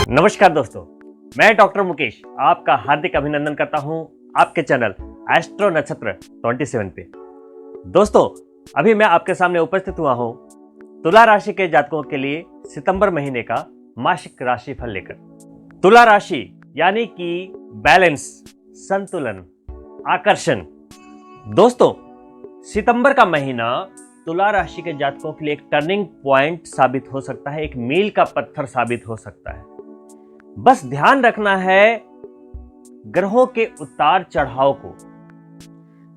नमस्कार दोस्तों, मैं डॉक्टर मुकेश आपका हार्दिक अभिनंदन करता हूं आपके चैनल एस्ट्रो नक्षत्र 27 पे। दोस्तों, अभी मैं आपके सामने उपस्थित हुआ हूं तुला राशि के जातकों के लिए सितंबर महीने का मासिक राशि फल लेकर। तुला राशि यानी कि बैलेंस, संतुलन, आकर्षण। दोस्तों, सितंबर का महीना तुला राशि के जातकों के लिए एक टर्निंग पॉइंट साबित हो सकता है, एक मील का पत्थर साबित हो सकता है। बस ध्यान रखना है ग्रहों के उतार चढ़ाव को।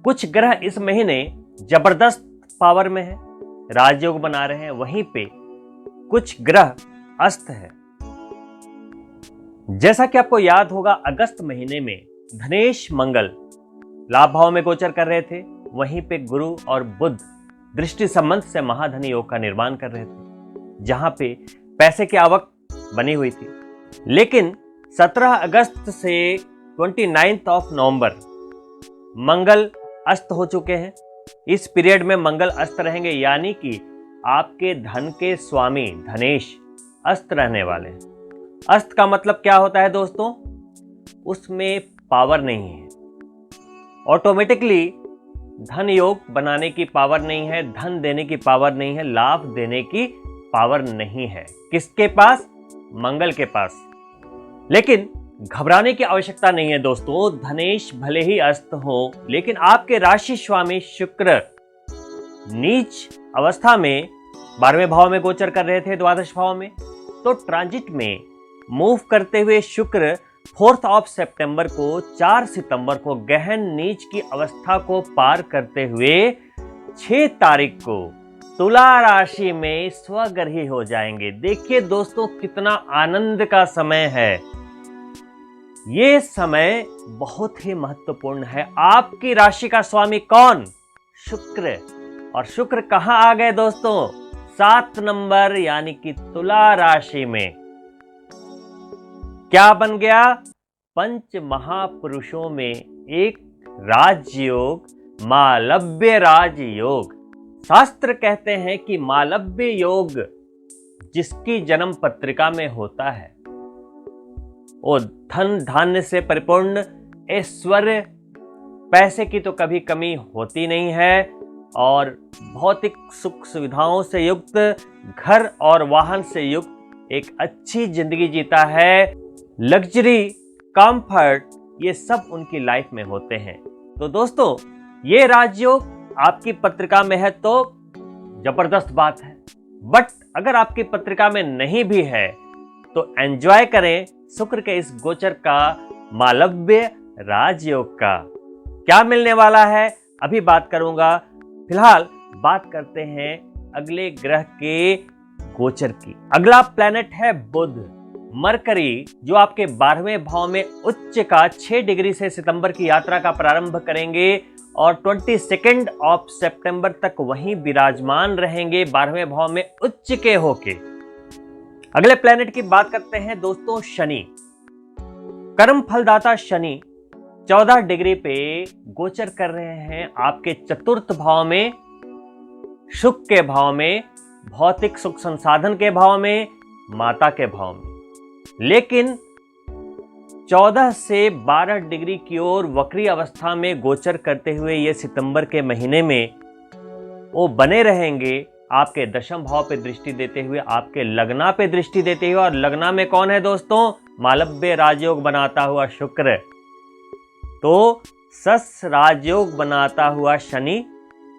कुछ ग्रह इस महीने जबरदस्त पावर में है, राजयोग बना रहे हैं, वहीं पे कुछ ग्रह अस्त है। जैसा कि आपको याद होगा, अगस्त महीने में धनेश मंगल लाभ भाव में गोचर कर रहे थे, वहीं पे गुरु और बुध दृष्टि संबंध से महाधनी योग का निर्माण कर रहे थे, जहां पे पैसे की आवक बनी हुई थी। लेकिन 17 अगस्त से 29 नवंबर मंगल अस्त हो चुके हैं। इस पीरियड में मंगल अस्त रहेंगे, यानी कि आपके धन के स्वामी धनेश अस्त रहने वाले हैं। अस्त का मतलब क्या होता है दोस्तों? उसमें पावर नहीं है, ऑटोमेटिकली धन योग बनाने की पावर नहीं है, धन देने की पावर नहीं है, लाभ देने की पावर नहीं है। किसके पास? मंगल के पास। लेकिन घबराने की आवश्यकता नहीं है दोस्तों। धनेश भले ही अस्त हो, लेकिन आपके राशि स्वामी शुक्र नीच अवस्था में 12वें भाव में गोचर कर रहे थे, द्वादश भाव में। तो ट्रांजिट में मूव करते हुए शुक्र 4 सितंबर को 4 सितंबर को गहन नीच की अवस्था को पार करते हुए 6 तारीख को तुला राशि में स्वग्रही हो जाएंगे। देखिए दोस्तों, कितना आनंद का समय है। ये समय बहुत ही महत्वपूर्ण है। आपकी राशि का स्वामी कौन? शुक्र। और शुक्र कहां आ गए दोस्तों? 7 नंबर यानी कि तुला राशि में। क्या बन गया? पंच महापुरुषों में एक राजयोग, मालव्य राजयोग। शास्त्र कहते हैं कि मालव्य योग जिसकी जन्म पत्रिका में होता है, वो धन धान्य से परिपूर्ण, ऐश्वर्य, पैसे की तो कभी कमी होती नहीं है, और भौतिक सुख सुविधाओं से युक्त, घर और वाहन से युक्त एक अच्छी जिंदगी जीता है। लग्जरी, कंफर्ट, ये सब उनकी लाइफ में होते हैं। तो दोस्तों, ये राजयोग आपकी पत्रिका में है तो जबरदस्त बात है। बट अगर आपकी पत्रिका में नहीं भी है तो एंजॉय करें शुक्र के इस गोचर का, मालव्य राजयोग का। क्या मिलने वाला है अभी बात करूंगा। फिलहाल बात करते हैं अगले ग्रह के गोचर की। अगला प्लैनेट है बुध। मरकरी, जो आपके 12वें भाव में उच्च का 6 डिग्री से सितंबर की यात्रा का प्रारंभ करेंगे और 22 सितंबर तक वहीं विराजमान रहेंगे 12वें भाव में उच्च के होके। अगले प्लैनेट की बात करते हैं दोस्तों, शनि। कर्म फलदाता शनि 14 डिग्री पे गोचर कर रहे हैं आपके 4th भाव में, सुख के भाव में, भौतिक सुख संसाधन के भाव में, माता के भाव में। लेकिन 14 से 12 डिग्री की ओर वक्री अवस्था में गोचर करते हुए ये सितंबर के महीने में वो बने रहेंगे आपके 10वें भाव पे दृष्टि देते हुए, आपके लग्ना पे दृष्टि देते हुए। और लग्ना में कौन है दोस्तों? मालव्य राजयोग बनाता हुआ शुक्र। तो सस राजयोग बनाता हुआ शनि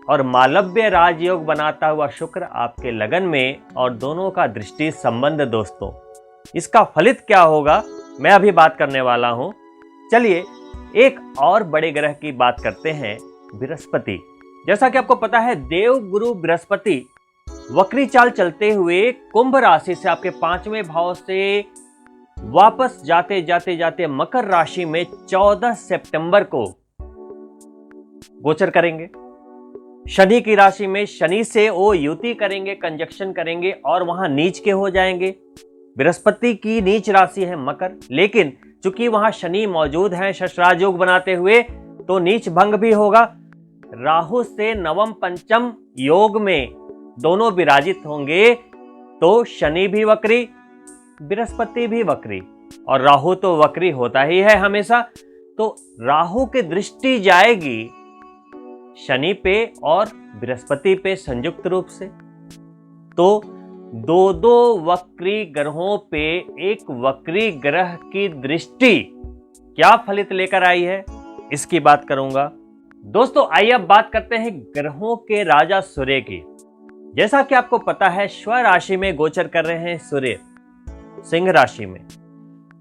और मालव्य राजयोग बनाता हुआ शुक्र आपके लगन में, और दोनों का दृष्टि संबंध दोस्तों। इसका फलित क्या होगा मैं अभी बात करने वाला हूं। चलिए एक और बड़े ग्रह की बात करते हैं, बृहस्पति। जैसा कि आपको पता है, देव गुरु बृहस्पति वक्री चाल चलते हुए कुंभ राशि से आपके 5वें भाव से वापस जाते जाते जाते मकर राशि में 14 सितंबर को गोचर करेंगे। शनि की राशि में शनि से वो युति करेंगे, कंजक्शन करेंगे और वहां नीच के हो जाएंगे। बृहस्पति की नीच राशि है मकर, लेकिन चूंकि वहां शनि मौजूद है शश योग बनाते हुए, तो नीच भंग भी होगा। राहु से नवम पंचम योग में दोनों विराजित होंगे, तो शनि भी वक्री बृहस्पति भी वक्री, और राहु तो वक्री होता ही है हमेशा। तो राहु की दृष्टि जाएगी शनि पे और बृहस्पति पे संयुक्त रूप से। तो दो दो वक्री ग्रहों पे एक वक्री ग्रह की दृष्टि क्या फलित लेकर आई है, इसकी बात करूंगा। दोस्तों आइए अब बात करते हैं ग्रहों के राजा सूर्य की। जैसा कि आपको पता है स्व राशि में गोचर कर रहे हैं सूर्य सिंह राशि में।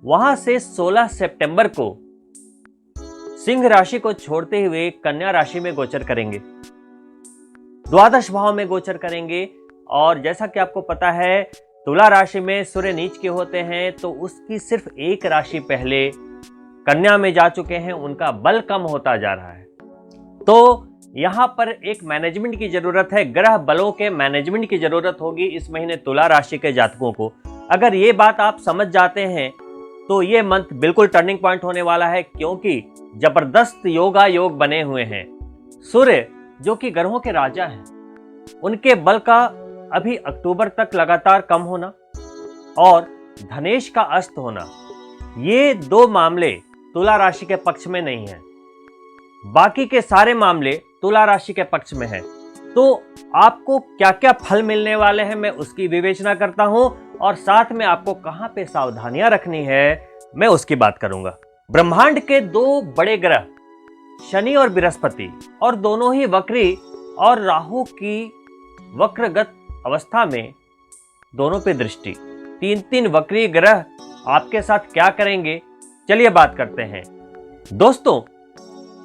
वहां से 16 सितंबर को सिंह राशि को छोड़ते हुए कन्या राशि में गोचर करेंगे, द्वादश भाव में गोचर करेंगे। और जैसा कि आपको पता है तुला राशि में सूर्य नीच के होते हैं, तो उसकी सिर्फ एक राशि पहले कन्या में जा चुके हैं, उनका बल कम होता जा रहा है। तो यहां पर एक मैनेजमेंट की जरूरत है, ग्रह बलों के मैनेजमेंट की जरूरत होगी इस महीने तुला राशि के जातकों को। अगर ये बात आप समझ जाते हैं तो ये मंथ बिल्कुल टर्निंग पॉइंट होने वाला है, क्योंकि जबरदस्त योगा योग बने हुए हैं। सूर्य जो कि ग्रहों के राजा हैं, उनके बल का अभी अक्टूबर तक लगातार कम होना और धनेश का अस्त होना, ये दो मामले तुला राशि के पक्ष में नहीं है। बाकी के सारे मामले तुला राशि के पक्ष में है। तो आपको क्या क्या फल मिलने वाले हैं मैं उसकी विवेचना करता हूं, और साथ में आपको कहां पे सावधानियां रखनी है मैं उसकी बात करूंगा। ब्रह्मांड के दो बड़े ग्रह शनि और बृहस्पति, और दोनों ही वक्री और राहु की वक्रगत अवस्था में, दोनों पे दृष्टि। तीन तीन वक्री ग्रह आपके साथ क्या करेंगे, चलिए बात करते हैं। दोस्तों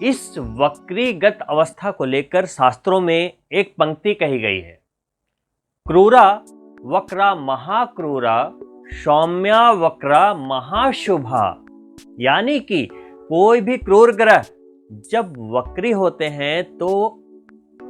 इस वक्रीगत अवस्था को लेकर शास्त्रों में एक पंक्ति कही गई है, क्रूरा वक्रा महाक्रूरा सौम्या वक्रा महाशुभा। यानी कि कोई भी क्रूर ग्रह जब वक्री होते हैं तो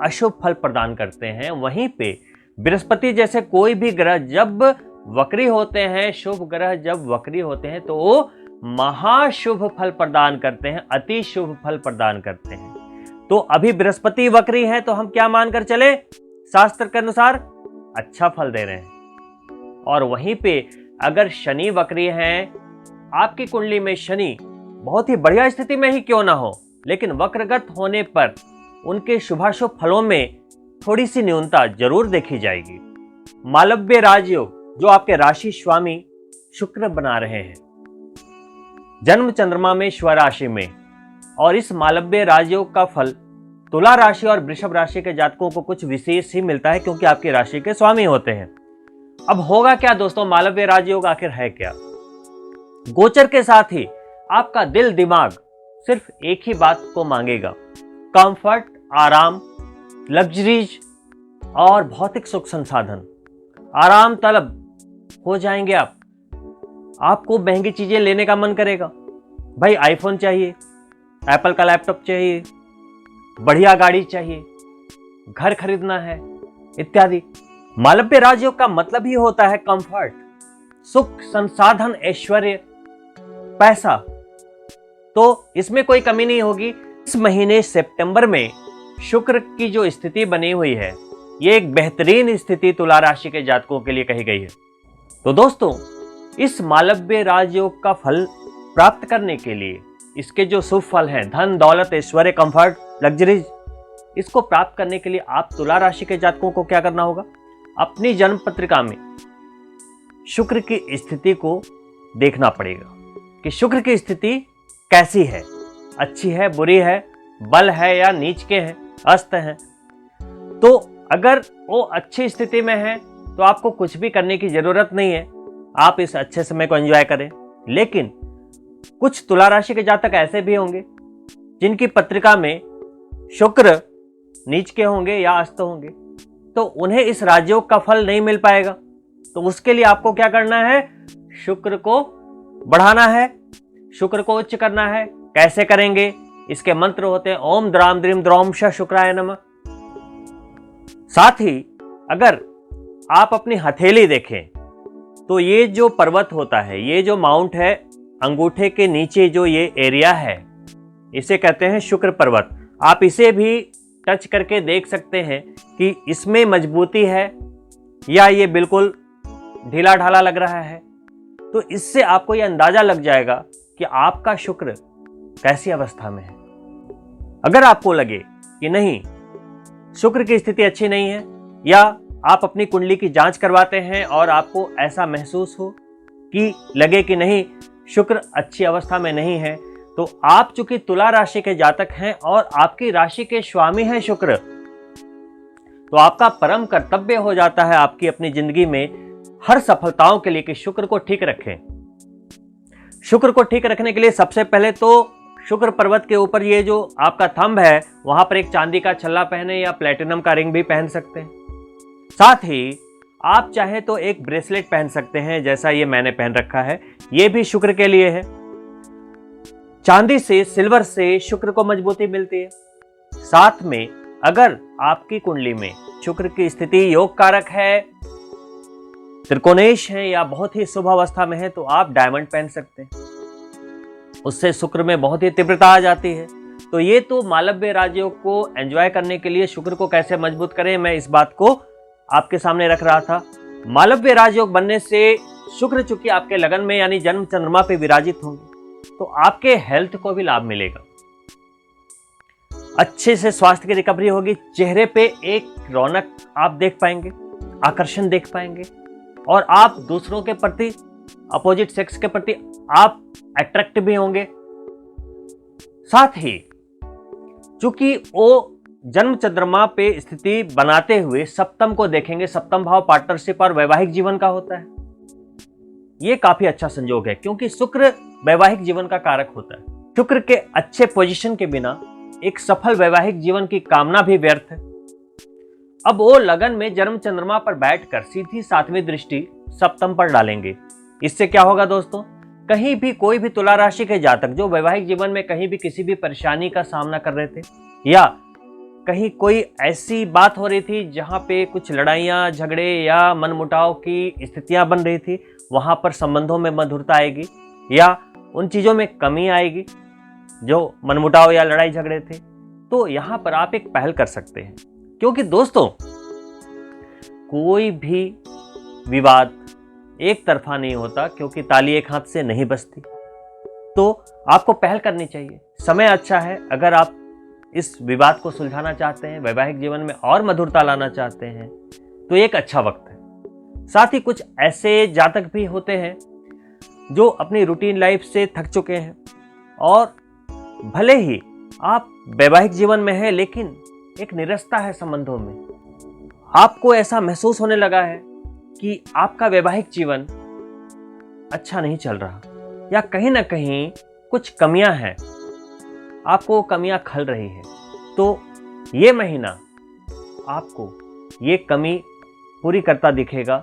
अशुभ फल प्रदान करते हैं, वहीं पे बृहस्पति जैसे कोई भी ग्रह जब वक्री होते हैं, शुभ ग्रह जब वक्री होते हैं तो वो महाशुभ फल प्रदान करते हैं, अति शुभ फल प्रदान करते हैं। तो अभी बृहस्पति वक्री है तो हम क्या मानकर चले, शास्त्र के अनुसार अच्छा फल दे रहे हैं। और वहीं पे अगर शनि वक्री हैं, आपकी कुंडली में शनि बहुत ही बढ़िया स्थिति में ही क्यों ना हो, लेकिन वक्रगत होने पर उनके शुभाशुभ फलों में थोड़ी सी न्यूनता जरूर देखी जाएगी। मालव्य राजयोग जो आपके राशि स्वामी शुक्र बना रहे हैं जन्म चंद्रमा में स्व राशि में, और इस मालव्य राजयोग का फल तुला राशि और वृषभ राशि के जातकों को कुछ विशेष ही मिलता है, क्योंकि आपकी राशि के स्वामी होते हैं। अब होगा क्या दोस्तों, मालव्य राजयोग आखिर है क्या? गोचर के साथ ही आपका दिल दिमाग सिर्फ एक ही बात को मांगेगा, कंफर्ट, आराम, लग्जरीज और भौतिक सुख संसाधन। आराम तलब हो जाएंगे आप। आपको महंगी चीजें लेने का मन करेगा, भाई आईफोन चाहिए, एप्पल का लैपटॉप चाहिए, बढ़िया गाड़ी चाहिए, घर खरीदना है इत्यादि। मालव्य राजयोग का मतलब ही होता है कंफर्ट, सुख, संसाधन, ऐश्वर्य, पैसा। तो इसमें कोई कमी नहीं होगी। इस महीने सितंबर में शुक्र की जो स्थिति बनी हुई है, ये एक बेहतरीन स्थिति तुला राशि के जातकों के लिए कही गई है। तो दोस्तों इस मालव्य राजयोग का फल प्राप्त करने के लिए, इसके जो शुभ फल हैं, धन, दौलत, ऐश्वर्य, कंफर्ट, लग्जरीज, इसको प्राप्त करने के लिए आप तुला राशि के जातकों को क्या करना होगा, अपनी जन्म पत्रिका में शुक्र की स्थिति को देखना पड़ेगा कि शुक्र की स्थिति कैसी है, अच्छी है, बुरी है, बल है या नीच के हैं, अस्त हैं। तो अगर वो अच्छी स्थिति में है तो आपको कुछ भी करने की जरूरत नहीं है, आप इस अच्छे समय को एंजॉय करें। लेकिन कुछ तुला राशि के जातक ऐसे भी होंगे जिनकी पत्रिका में शुक्र नीच के होंगे या अस्त होंगे, तो उन्हें इस राजयोग का फल नहीं मिल पाएगा। तो उसके लिए आपको क्या करना है, शुक्र को बढ़ाना है, शुक्र को उच्च करना है। कैसे करेंगे, इसके मंत्र होते हैं ओम द्राम द्रीम द्रौम श शुक्राय नमः। साथ ही अगर आप अपनी हथेली देखें तो ये जो पर्वत होता है, ये जो माउंट है, अंगूठे के नीचे जो ये एरिया है, इसे कहते हैं शुक्र पर्वत। आप इसे भी टच करके देख सकते हैं कि इसमें मजबूती है या ये बिल्कुल ढीला ढाला लग रहा है। तो इससे आपको यह अंदाजा लग जाएगा कि आपका शुक्र कैसी अवस्था में है। अगर आपको लगे कि नहीं, शुक्र की स्थिति अच्छी नहीं है, या आप अपनी कुंडली की जांच करवाते हैं और आपको ऐसा महसूस हो कि लगे कि नहीं, शुक्र अच्छी अवस्था में नहीं है, तो आप चूंकि तुला राशि के जातक हैं और आपकी राशि के स्वामी हैं शुक्र, तो आपका परम कर्तव्य हो जाता है आपकी अपनी जिंदगी में हर सफलताओं के लिए कि शुक्र को ठीक रखें। शुक्र को ठीक रखने के लिए सबसे पहले तो शुक्र पर्वत के ऊपर ये जो आपका थंब है, वहां पर एक चांदी का छल्ला पहने या प्लेटिनम का रिंग भी पहन सकते हैं। साथ ही आप चाहे तो एक ब्रेसलेट पहन सकते हैं, जैसा ये मैंने पहन रखा है, ये भी शुक्र के लिए है। चांदी से, सिल्वर से शुक्र को मजबूती मिलती है। साथ में अगर आपकी कुंडली में शुक्र की स्थिति योग कारक है, त्रिकोणेश है या बहुत ही शुभ अवस्था में है, तो आप डायमंड पहन सकते हैं, उससे शुक्र में बहुत ही तीव्रता आ जाती है। तो ये तो मालव्य राजयोग को एंजॉय करने के लिए शुक्र को कैसे मजबूत करें, मैं इस बात को आपके सामने रख रहा था। मालव्य राजयोग बनने से शुक्र चूंकि आपके लगन में यानी जन्म चंद्रमा पे विराजित होंगे, तो आपके हेल्थ को भी लाभ मिलेगा, अच्छे से स्वास्थ्य की रिकवरी होगी, चेहरे पे एक रौनक आप देख पाएंगे, आकर्षण देख पाएंगे, और आप दूसरों के प्रति, अपोजिट सेक्स के प्रति आप अट्रैक्ट भी होंगे। साथ ही चूंकि वो जन्म चंद्रमा पे स्थिति बनाते हुए सप्तम को देखेंगे, सप्तम भाव पार्टनरशिप और वैवाहिक जीवन का होता है, ये काफी अच्छा संयोग है क्योंकि शुक्र वैवाहिक जीवन का कारक होता है। शुक्र के अच्छे पोजीशन के बिना एक सफल वैवाहिक जीवन की कामना भी व्यर्थ है। अब वो लगन में जन्म चंद्रमा पर बैठकर सीधी 7वीं दृष्टि सप्तम पर डालेंगे। इससे क्या होगा दोस्तों, कहीं भी कोई भी तुला राशि के जातक जो वैवाहिक जीवन में कहीं भी किसी भी परेशानी का सामना कर रहे थे, या कहीं कोई ऐसी बात हो रही थी जहां पे कुछ लड़ाइयां, झगड़े या मनमुटाव की स्थितियां बन रही थी, वहां पर संबंधों में मधुरता आएगी या उन चीजों में कमी आएगी जो मनमुटाव या लड़ाई झगड़े थे। तो यहां पर आप एक पहल कर सकते हैं, क्योंकि दोस्तों कोई भी विवाद एक तरफा नहीं होता, क्योंकि ताली एक हाथ से नहीं बजती। तो आपको पहल करनी चाहिए, समय अच्छा है। अगर आप इस विवाद को सुलझाना चाहते हैं, वैवाहिक जीवन में और मधुरता लाना चाहते हैं, तो एक अच्छा वक्त है। साथ ही कुछ ऐसे जातक भी होते हैं जो अपनी रूटीन लाइफ से थक चुके हैं और भले ही आप वैवाहिक जीवन में हैं, लेकिन एक निरस्ता है संबंधों में। आपको ऐसा महसूस होने लगा है कि आपका वैवाहिक जीवन अच्छा नहीं चल रहा, या कहीं ना कहीं कुछ कमियां हैं, आपको कमियां खल रही है। तो ये महीना आपको ये कमी पूरी करता दिखेगा।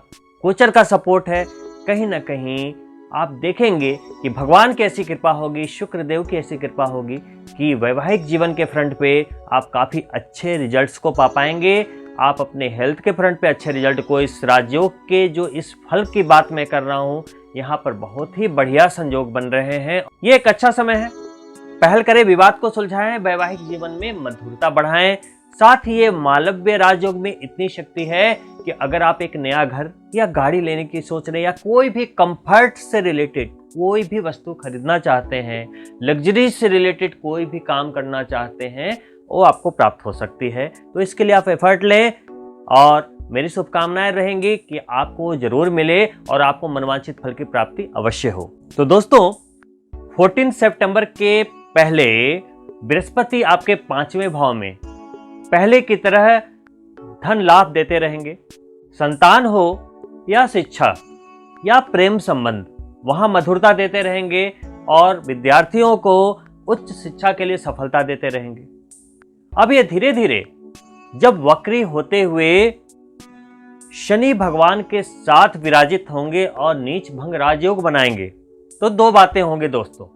गोचर का सपोर्ट है, कहीं ना कहीं आप देखेंगे कि भगवान की ऐसी कृपा होगी, शुक्रदेव की ऐसी कृपा होगी कि वैवाहिक जीवन के फ्रंट पे आप काफ़ी अच्छे रिजल्ट्स को पा पाएंगे। आप अपने हेल्थ के फ्रंट पे अच्छे रिजल्ट को, इस राजयोग के जो इस फल की बात मैं कर रहा हूँ, यहाँ पर बहुत ही बढ़िया संयोग बन रहे हैं। ये एक अच्छा समय है, पहल करें, विवाद को सुलझाएं, वैवाहिक जीवन में मधुरता बढ़ाएं। साथ ही ये मालव्य राजयोग में इतनी शक्ति है कि अगर आप एक नया घर या गाड़ी लेने की सोच रहे हैं, या कोई भी कंफर्ट से रिलेटेड कोई भी वस्तु खरीदना चाहते हैं, लग्जरी से रिलेटेड कोई भी काम करना चाहते हैं, वो आपको प्राप्त हो सकती है। तो इसके लिए आप एफर्ट लें और मेरी शुभकामनाएं रहेंगी कि आपको जरूर मिले और आपको मनवांछित फल की प्राप्ति अवश्य हो। तो दोस्तों 14 सितंबर के पहले बृहस्पति आपके 5वें भाव में पहले की तरह धन लाभ देते रहेंगे। संतान हो या शिक्षा या प्रेम संबंध, वहां मधुरता देते रहेंगे और विद्यार्थियों को उच्च शिक्षा के लिए सफलता देते रहेंगे। अब ये धीरे धीरे जब वक्री होते हुए शनि भगवान के साथ विराजित होंगे और नीच भंग राजयोग बनाएंगे, तो दो बातें होंगी दोस्तों,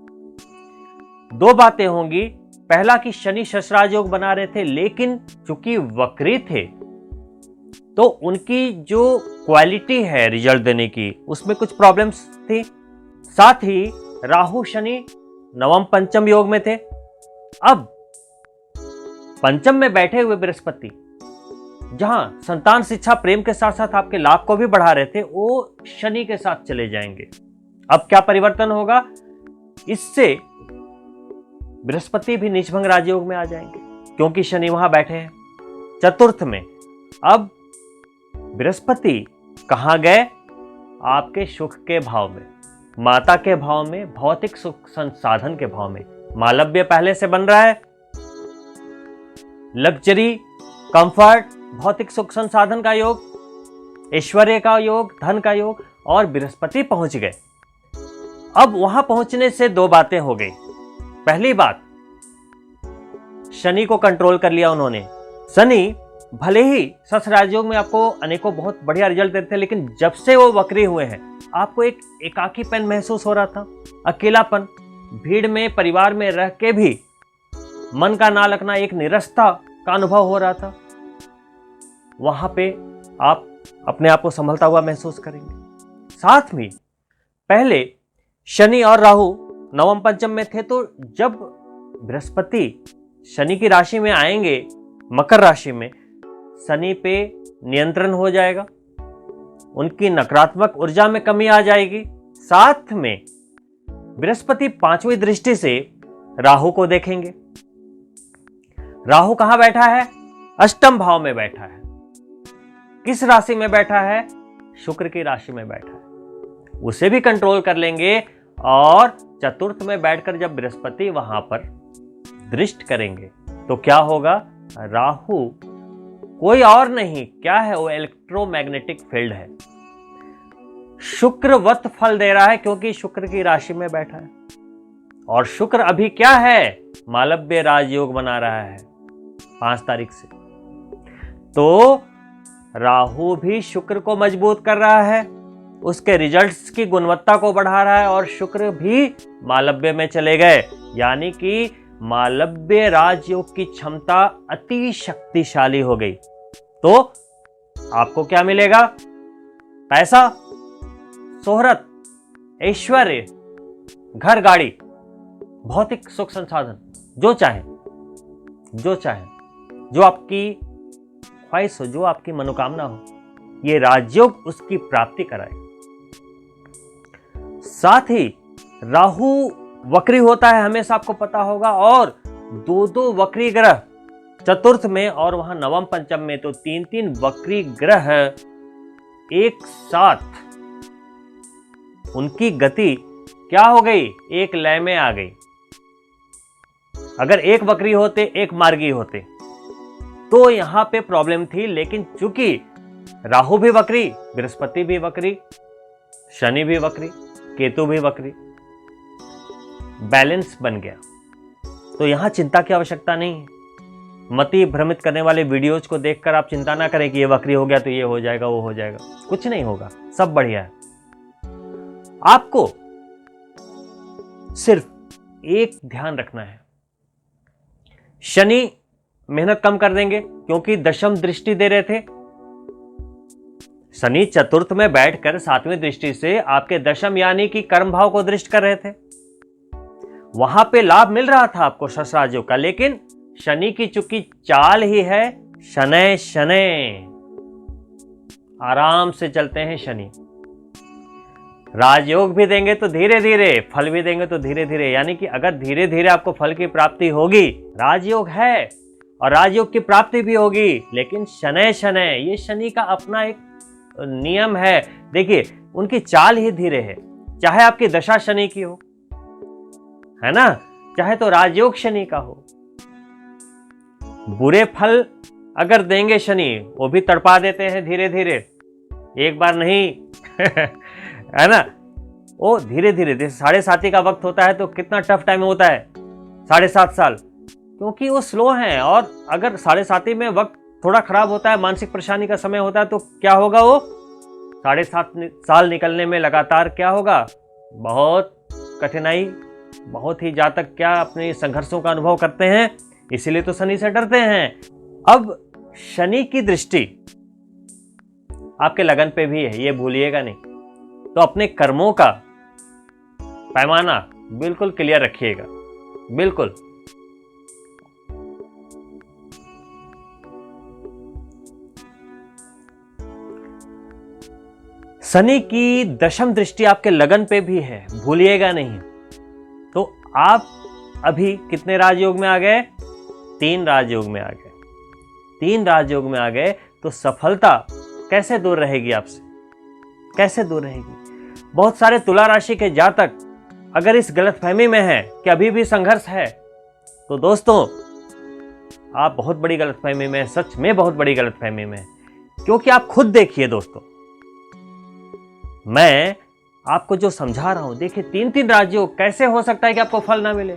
दो बातें होंगी। पहला कि शनि शश राजयोग बना रहे थे, लेकिन चूंकि वक्री थे तो उनकी जो क्वालिटी है रिजल्ट देने की, उसमें कुछ प्रॉब्लम्स थी। साथ ही राहु शनि नवम पंचम योग में थे। अब पंचम में बैठे हुए बृहस्पति जहां संतान, शिक्षा, प्रेम के साथ साथ आपके लाभ को भी बढ़ा रहे थे, वो शनि के साथ चले जाएंगे अब क्या परिवर्तन होगा, इससे बृहस्पति भी नीचभंग राजयोग में आ जाएंगे क्योंकि शनि वहां बैठे हैं चतुर्थ में। अब बृहस्पति कहां गए, आपके सुख के भाव में, माता के भाव में, भौतिक सुख संसाधन के भाव में। मालव्य पहले से बन रहा है, लग्जरी, कंफर्ट, भौतिक सुख संसाधन का योग, ऐश्वर्य का योग, धन का योग, और बृहस्पति पहुंच गए। अब वहां पहुंचने से दो बातें हो गई। पहली बात, शनि को कंट्रोल कर लिया उन्होंने। शनि भले ही सस राजयोग में आपको अनेकों बहुत बढ़िया रिजल्ट देते हैं, लेकिन जब से वो वक्री हुए हैं आपको एक एकाकीपन महसूस हो रहा था, अकेलापन, भीड़ में परिवार में रह के भी मन का ना लगना, एक निरसता का अनुभव हो रहा था। वहां पे आप अपने आप को संभलता हुआ महसूस करेंगे। साथ में पहले शनि और राहु नवम पंचम में थे, तो जब बृहस्पति शनि की राशि में आएंगे, मकर राशि में, शनि पे नियंत्रण हो जाएगा, उनकी नकारात्मक ऊर्जा में कमी आ जाएगी। साथ में बृहस्पति पांचवी दृष्टि से राहु को देखेंगे। राहु कहां बैठा है, अष्टम भाव में बैठा है। किस राशि में बैठा है, शुक्र की राशि में बैठा है। उसे भी कंट्रोल कर लेंगे, और चतुर्थ में बैठकर जब बृहस्पति वहां पर दृष्ट करेंगे तो क्या होगा, राहु कोई और नहीं, क्या है वो, इलेक्ट्रोमैग्नेटिक फील्ड है, शुक्रवत फल दे रहा है क्योंकि शुक्र की राशि में बैठा है। और शुक्र अभी क्या है, मालव्य राजयोग बना रहा है 5 तारीख से। तो राहु भी शुक्र को मजबूत कर रहा है, उसके रिजल्ट्स की गुणवत्ता को बढ़ा रहा है, और शुक्र भी मालव्य में चले गए, यानी कि मालव्य राजयोग की क्षमता अति शक्तिशाली हो गई। तो आपको क्या मिलेगा, पैसा, शोहरत, ऐश्वर्य, घर, गाड़ी, भौतिक सुख संसाधन, जो चाहे, जो आपकी ख्वाहिश हो, जो आपकी मनोकामना हो, ये राजयोग उसकी प्राप्ति कराए। साथ ही राहु वक्री होता है हमेशा, आपको पता होगा, और दो वक्री ग्रह चतुर्थ में और वहां नवम पंचम में, तो 3 वक्री ग्रह एक साथ, उनकी गति क्या हो गई, एक लय में आ गई। अगर एक वक्री होते, एक मार्गी होते, तो यहां पे प्रॉब्लम थी, लेकिन चूंकि राहु भी वक्री, बृहस्पति भी वक्री, शनि भी वक्री, केतु भी वक्री, बैलेंस बन गया, तो यहां चिंता की आवश्यकता नहीं है। मति भ्रमित करने वाले वीडियोज को देखकर आप चिंता ना करें कि ये वक्री हो गया तो ये हो जाएगा, वो हो जाएगा, कुछ नहीं होगा, सब बढ़िया है। आपको सिर्फ एक ध्यान रखना है, शनि मेहनत कम कर देंगे क्योंकि दशम दृष्टि दे रहे थे। शनि चतुर्थ में बैठकर 7वीं दृष्टि से आपके दशम यानी कि कर्म भाव को दृष्ट कर रहे थे, वहां पे लाभ मिल रहा था आपको शस्त्राजयों का, लेकिन शनि की चूंकि चाल ही है शनै शनै, आराम से चलते हैं शनि, राजयोग भी देंगे तो धीरे धीरे, फल भी देंगे तो धीरे धीरे, यानी कि अगर धीरे धीरे आपको फल की प्राप्ति होगी, राजयोग है और राजयोग की प्राप्ति भी होगी, लेकिन शनै शनै, ये शनि का अपना एक नियम है। देखिए उनकी चाल ही धीरे है, चाहे आपकी दशा शनि की हो, है ना, चाहे तो राजयोग शनि का हो। बुरे फल अगर देंगे शनि, वो भी तड़पा देते हैं धीरे धीरे, एक बार नहीं है ना, वो धीरे धीरे, जैसे 7.5 का वक्त होता है तो कितना टफ टाइम होता है, 7.5 साल, क्योंकि वो स्लो हैं। और अगर 7.5 में वक्त थोड़ा खराब होता है, मानसिक परेशानी का समय होता है, तो क्या होगा, वो 7.5 साल निकलने में लगातार क्या होगा, बहुत कठिनाई, बहुत ही जातक क्या अपने संघर्षों का अनुभव करते हैं, इसीलिए तो शनि से डरते हैं। अब शनि की दृष्टि आपके लगन पे भी है, ये भूलिएगा नहीं, तो अपने कर्मों का पैमाना बिल्कुल क्लियर रखिएगा, बिल्कुल। शनि की दशम दृष्टि आपके लगन पे भी है, भूलिएगा नहीं। तो आप अभी कितने राजयोग में आ गए? 3 राजयोग में आ गए। 3 राजयोग में आ गए तो सफलता कैसे दूर रहेगी आपसे? कैसे दूर रहेगी? बहुत सारे तुला राशि के जातक अगर इस गलतफहमी में है कि अभी भी संघर्ष है, तो दोस्तों आप बहुत बड़ी गलतफहमी में, सच में बहुत बड़ी गलतफहमी में। क्योंकि आप खुद देखिए दोस्तों, मैं आपको जो समझा रहा हूं, देखिए 3-3 राजयोग कैसे हो सकता है कि आपको फल ना मिले?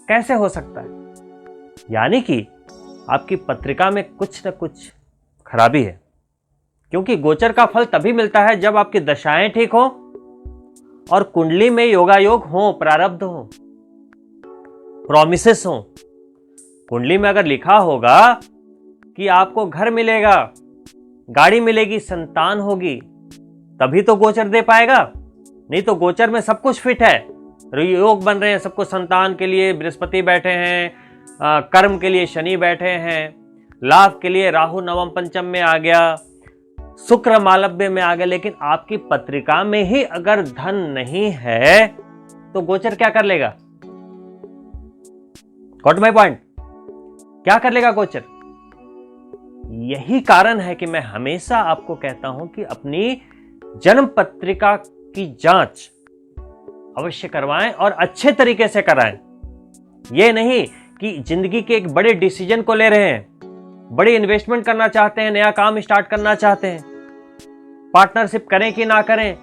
कैसे हो सकता है? यानी कि आपकी पत्रिका में कुछ न कुछ खराबी है। क्योंकि गोचर का फल तभी मिलता है जब आपकी दशाएं ठीक हो और कुंडली में योगायोग हो, प्रारब्ध हो, प्रॉमिसेस हो। कुंडली में अगर लिखा होगा कि आपको घर मिलेगा, गाड़ी मिलेगी, संतान होगी, तभी तो गोचर दे पाएगा। नहीं तो गोचर में सब कुछ फिट है, योग बन रहे हैं सबको, संतान के लिए बृहस्पति बैठे हैं, कर्म के लिए शनि बैठे हैं, लाभ के लिए राहु नवम पंचम में आ गया, शुक्र मालव्य में आ गया, लेकिन आपकी पत्रिका में ही अगर धन नहीं है तो गोचर क्या कर लेगा? Got my point? क्या कर लेगा गोचर? यही कारण है कि मैं हमेशा आपको कहता हूं कि अपनी जन्म पत्रिका की जांच अवश्य करवाएं और अच्छे तरीके से कराएं। यह नहीं कि जिंदगी के एक बड़े डिसीजन को ले रहे हैं, बड़ी इन्वेस्टमेंट करना चाहते हैं, नया काम स्टार्ट करना चाहते हैं, पार्टनरशिप करें कि ना करें,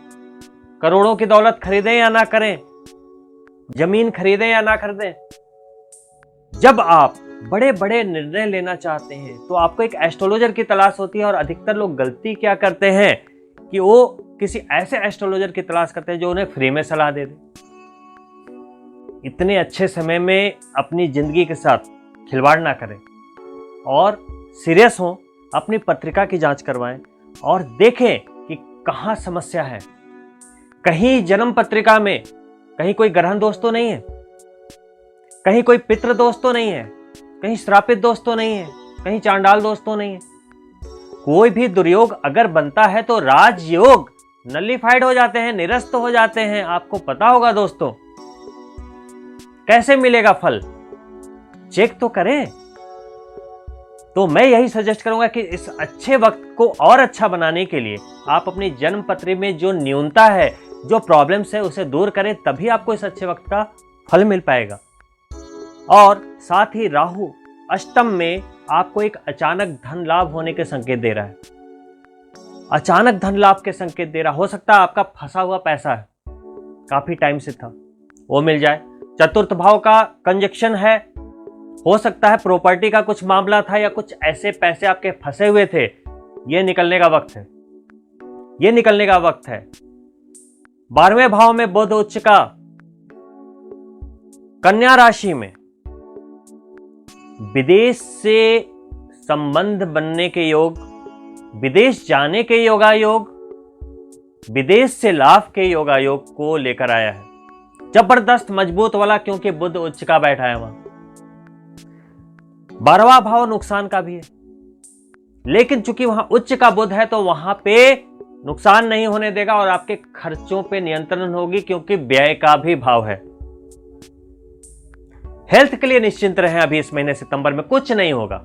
करोड़ों की दौलत खरीदें या ना करें, जमीन खरीदें या ना खरीदें। जब आप बड़े बड़े निर्णय लेना चाहते हैं तो आपको एक एस्ट्रोलॉजर की तलाश होती है। और अधिकतर लोग गलती क्या करते हैं कि वो किसी ऐसे एस्ट्रोलॉजर की तलाश करते हैं जो उन्हें फ्री में सलाह दे दे। इतने अच्छे समय में अपनी जिंदगी के साथ खिलवाड़ ना करें और सीरियस हों, अपनी पत्रिका की जांच करवाएं और देखें कि कहां समस्या है। कहीं जन्म पत्रिका में कहीं कोई ग्रहण दोष तो नहीं है, कहीं कोई पितृ दोष तो नहीं है, कहीं श्रापित दोष तो नहीं है, कहीं चांडाल दोष तो नहीं है। कोई भी दुर्योग अगर बनता है तो राजयोग नलिफाइड हो जाते हैं, निरस्त हो जाते हैं। आपको पता होगा दोस्तों, कैसे मिलेगा फल? चेक तो करें। तो मैं यही सजेस्ट करूंगा कि इस अच्छे वक्त को और अच्छा बनाने के लिए आप अपनी जन्म पत्री में जो न्यूनता है, जो प्रॉब्लम्स है, उसे दूर करें, तभी आपको इस अच्छे वक्त का फल मिल पाएगा। और साथ ही राहु अष्टम में आपको एक अचानक धन लाभ होने के संकेत दे रहा है। अचानक धन लाभ के संकेत दे रहा। हो सकता है आपका फंसा हुआ पैसा है, काफी टाइम से था, वो मिल जाए। चतुर्थ भाव का कंजक्शन है, हो सकता है प्रॉपर्टी का कुछ मामला था या कुछ ऐसे पैसे आपके फंसे हुए थे, ये निकलने का वक्त है, ये निकलने का वक्त है। 12वें भाव में बुध उच्च का, कन्या राशि में विदेश से संबंध बनने के योग, विदेश जाने के योगायोग, विदेश से लाभ के योगायोग को लेकर आया है। जबरदस्त मजबूत वाला, क्योंकि बुध उच्च का बैठा है वहां। 12वां भाव नुकसान का भी है, लेकिन चूंकि वहां उच्च का बुध है तो वहां पे नुकसान नहीं होने देगा और आपके खर्चों पे नियंत्रण होगी, क्योंकि व्यय का भी भाव है। हेल्थ के लिए निश्चिंत रहें। अभी इस महीने सितंबर में कुछ नहीं होगा,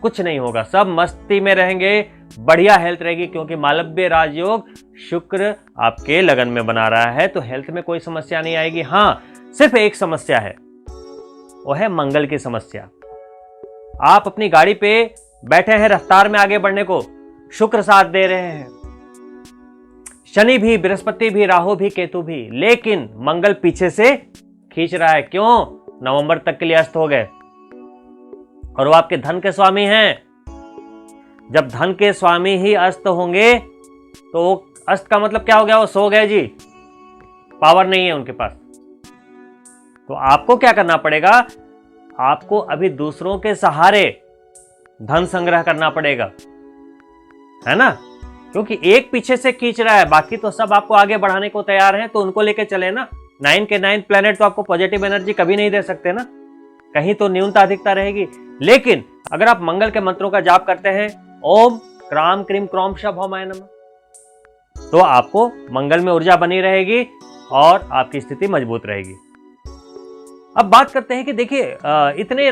कुछ नहीं होगा, सब मस्ती में रहेंगे, बढ़िया हेल्थ रहेगी, क्योंकि मालव्य राजयोग शुक्र आपके लगन में बना रहा है, तो हेल्थ में कोई समस्या नहीं आएगी। हां, सिर्फ एक समस्या है, वो है मंगल की समस्या। आप अपनी गाड़ी पे बैठे हैं, रफ्तार में आगे बढ़ने को शुक्र साथ दे रहे हैं, शनि भी, बृहस्पति भी, राहु भी, केतु भी, लेकिन मंगल पीछे से खींच रहा है। क्यों? नवंबर तक के लिए अस्त हो गए और वो आपके धन के स्वामी हैं। जब धन के स्वामी ही अस्त होंगे तो अस्त का मतलब क्या हो गया? वो सो गए जी, पावर नहीं है उनके पास। तो आपको क्या करना पड़ेगा? आपको अभी दूसरों के सहारे धन संग्रह करना पड़ेगा, है ना? क्योंकि एक पीछे से खींच रहा है, बाकी तो सब आपको आगे बढ़ाने को तैयार हैं, तो उनको लेके चले ना। 9 के 9 प्लैनेट तो आपको पॉजिटिव एनर्जी कभी नहीं दे सकते ना, कहीं तो न्यूनता अधिकता रहेगी। लेकिन अगर आप मंगल के मंत्रों का जाप करते हैं, ओम क्राम क्रीम क्रोम शभ होमाय नमः, तो आपको मंगल में ऊर्जा बनी रहेगी और आपकी स्थिति मजबूत रहेगी। अब बात करते हैं कि देखिए इतने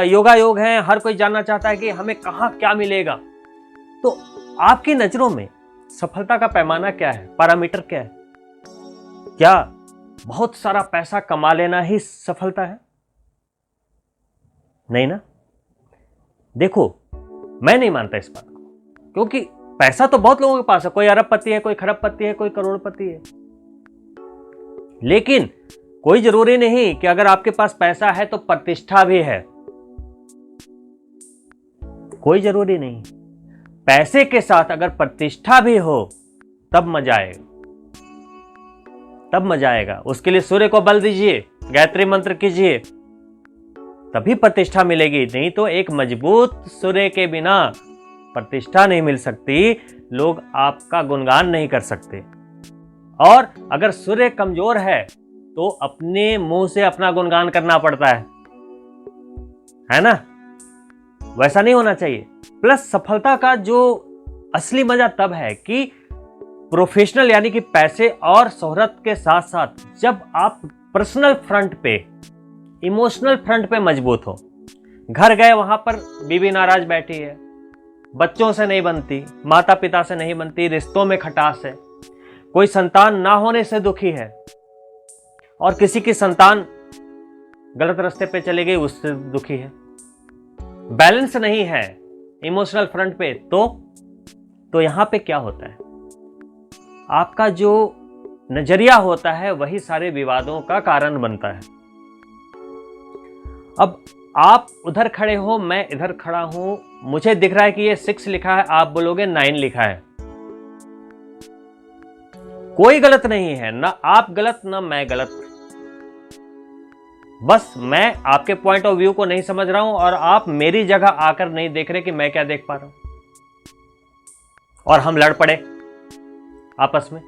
योगा योग हैं, हर कोई जानना चाहता है कि हमें कहाँ क्या मिलेगा। तो आपकी नजरों में सफलता का पैमाना क्या है, पैरामीटर क्या है? क्या बहुत सारा पैसा कमा लेना ही सफलता है? नहीं ना। देखो, मैं नहीं मानता इस बात को, क्योंकि पैसा तो बहुत लोगों के पास है। कोई अरबपति है, कोई खरबपति है, कोई करोड़पति है। लेकिन कोई जरूरी नहीं कि अगर आपके पास पैसा है तो प्रतिष्ठा भी है। कोई जरूरी नहीं। पैसे के साथ अगर प्रतिष्ठा भी हो तब मजा आएगा, तब मजा आएगा। उसके लिए सूर्य को बल दीजिए, गायत्री मंत्र कीजिए, तभी प्रतिष्ठा मिलेगी। नहीं तो एक मजबूत सूर्य के बिना प्रतिष्ठा नहीं मिल सकती, लोग आपका गुणगान नहीं कर सकते। और अगर सूर्य कमजोर है तो अपने मुंह से अपना गुणगान करना पड़ता है ना? वैसा नहीं होना चाहिए। प्लस सफलता का जो असली मजा तब है कि प्रोफेशनल यानी कि पैसे और शोहरत के साथ साथ जब आप पर्सनल फ्रंट पे, इमोशनल फ्रंट पे मजबूत हो। घर गए, वहां पर बीवी नाराज बैठी है, बच्चों से नहीं बनती, माता पिता से नहीं बनती, रिश्तों में खटास है, कोई संतान ना होने से दुखी है और किसी की संतान गलत रास्ते पे चली गई उससे दुखी है, बैलेंस नहीं है इमोशनल फ्रंट पे, तो यहां पे क्या होता है? आपका जो नजरिया होता है वही सारे विवादों का कारण बनता है। अब आप उधर खड़े हो, मैं इधर खड़ा हूं, मुझे दिख रहा है कि ये 6 लिखा है, आप बोलोगे 9 लिखा है। कोई गलत नहीं है, ना आप गलत ना मैं गलत। बस मैं आपके पॉइंट ऑफ व्यू को नहीं समझ रहा हूं और आप मेरी जगह आकर नहीं देख रहे कि मैं क्या देख पा रहा हूं, और हम लड़ पड़े आपस में।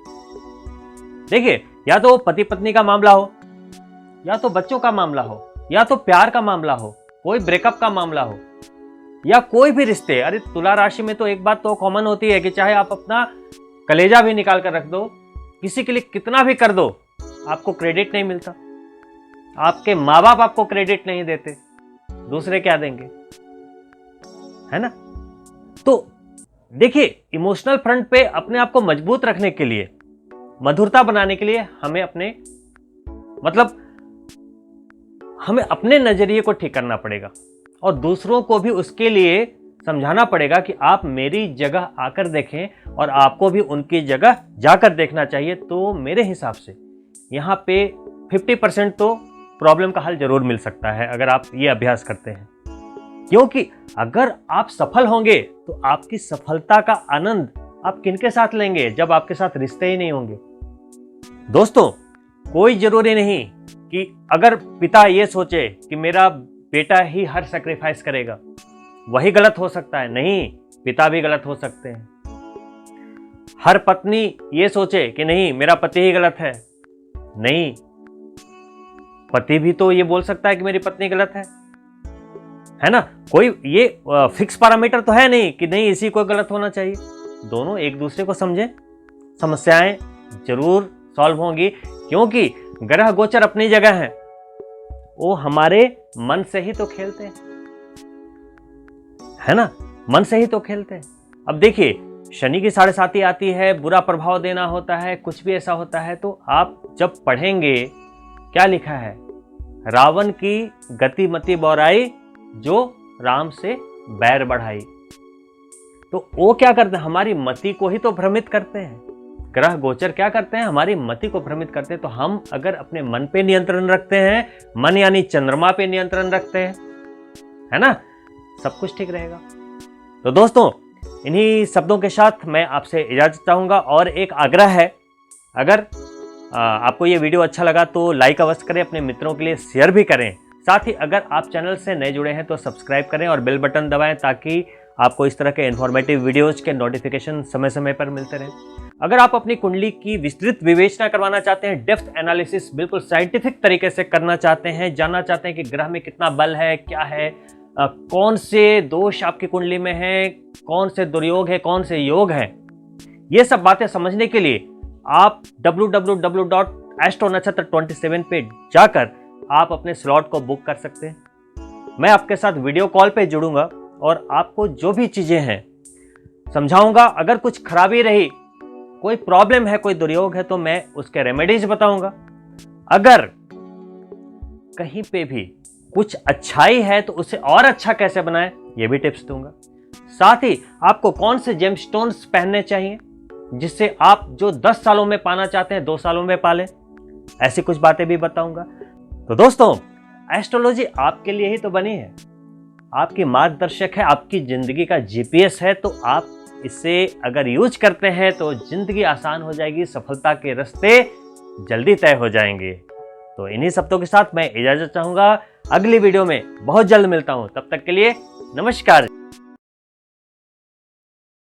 देखिए, या तो पति पत्नी का मामला हो, या तो बच्चों का मामला हो, या तो प्यार का मामला हो, कोई ब्रेकअप का मामला हो, या कोई भी रिश्ते। अरे तुला राशि में तो एक बात तो कॉमन होती है कि चाहे आप अपना कलेजा भी निकाल कर रख दो, किसी के लिए कितना भी कर दो, आपको क्रेडिट नहीं मिलता। आपके माँ बाप आपको क्रेडिट नहीं देते, दूसरे क्या देंगे, है ना? तो देखिए, इमोशनल फ्रंट पे अपने आप को मजबूत रखने के लिए, मधुरता बनाने के लिए हमें हमें अपने नजरिए को ठीक करना पड़ेगा और दूसरों को भी उसके लिए समझाना पड़ेगा कि आप मेरी जगह आकर देखें और आपको भी उनकी जगह जाकर देखना चाहिए। तो मेरे हिसाब से यहाँ पे 50% तो प्रॉब्लम का हल जरूर मिल सकता है अगर आप ये अभ्यास करते हैं। क्योंकि अगर आप सफल होंगे तो आपकी सफलता का आनंद आप किनके साथ लेंगे जब आपके साथ रिश्ते ही नहीं होंगे? दोस्तों, कोई जरूरी नहीं कि अगर पिता ये सोचे कि मेरा बेटा ही हर सैक्रिफाइस करेगा, वही गलत हो सकता है। नहीं, पिता भी गलत हो सकते हैं। हर पत्नी ये सोचे कि नहीं मेरा पति ही गलत है, नहीं, पति भी तो ये बोल सकता है कि मेरी पत्नी गलत है ना? कोई ये फिक्स पैरामीटर तो है नहीं कि नहीं इसी को गलत होना चाहिए। दोनों एक दूसरे को समझें, समस्याएं जरूर सॉल्व होंगी, क्योंकि ग्रह गोचर अपनी जगह है, वो हमारे मन से ही तो खेलते हैं, है ना? मन से ही तो खेलते हैं। अब देखिए, शनि की 7.5 आती है, बुरा प्रभाव देना होता है, कुछ भी ऐसा होता है। तो आप जब पढ़ेंगे, क्या लिखा है? रावण की गति मति बौराई जो राम से बैर बढ़ाई। तो वो क्या करते हैं? हमारी मति को ही तो भ्रमित करते हैं। ग्रह गोचर क्या करते हैं? हमारी मति को भ्रमित करते हैं। तो हम अगर अपने मन पे नियंत्रण रखते हैं, मन यानी चंद्रमा पे नियंत्रण रखते हैं, है ना, सब कुछ ठीक रहेगा। तो दोस्तों, इन्हीं शब्दों के साथ मैं आपसे इजाजत चाहूंगा और एक आग्रह है, अगर आपको ये वीडियो अच्छा लगा तो लाइक अवश्य करें, अपने मित्रों के लिए शेयर भी करें। साथ ही अगर आप चैनल से नए जुड़े हैं तो सब्सक्राइब करें और बेल बटन दबाएं ताकि आपको इस तरह के इन्फॉर्मेटिव वीडियोज के नोटिफिकेशन समय समय पर मिलते रहें। अगर आप अपनी कुंडली की विस्तृत विवेचना करवाना चाहते हैं, डेप्थ एनालिसिस बिल्कुल साइंटिफिक तरीके से करना चाहते हैं, जानना चाहते हैं कि ग्रह में कितना बल है, क्या है, कौन से दोष आपकी कुंडली में है, कौन से दुर्योग है, कौन से योग है, ये सब बातें समझने के लिए आप www.astronachatra27 पे जाकर आप अपने स्लॉट को बुक कर सकते हैं। मैं आपके साथ वीडियो कॉल पे जुड़ूंगा और आपको जो भी चीजें हैं समझाऊंगा। अगर कुछ खराबी रही, कोई प्रॉब्लम है, कोई दुर्योग है, तो मैं उसके रेमेडीज बताऊंगा। अगर कहीं पे भी कुछ अच्छाई है तो उसे और अच्छा कैसे बनाएं, ये भी टिप्स दूंगा। साथ ही आपको कौन से जेमस्टोन्स पहनने चाहिए जिससे आप जो 10 सालों में पाना चाहते हैं 2 सालों में पालें, ऐसी कुछ बातें भी बताऊंगा। तो दोस्तों, एस्ट्रोलॉजी आपके लिए ही तो बनी है, आपकी मार्गदर्शक है, आपकी जिंदगी का जीपीएस है। तो आप इसे अगर यूज करते हैं तो जिंदगी आसान हो जाएगी, सफलता के रास्ते जल्दी तय हो जाएंगे। तो इन्हीं शब्दों के साथ मैं इजाजत चाहूंगा। अगली वीडियो में बहुत जल्द मिलता हूं, तब तक के लिए नमस्कार।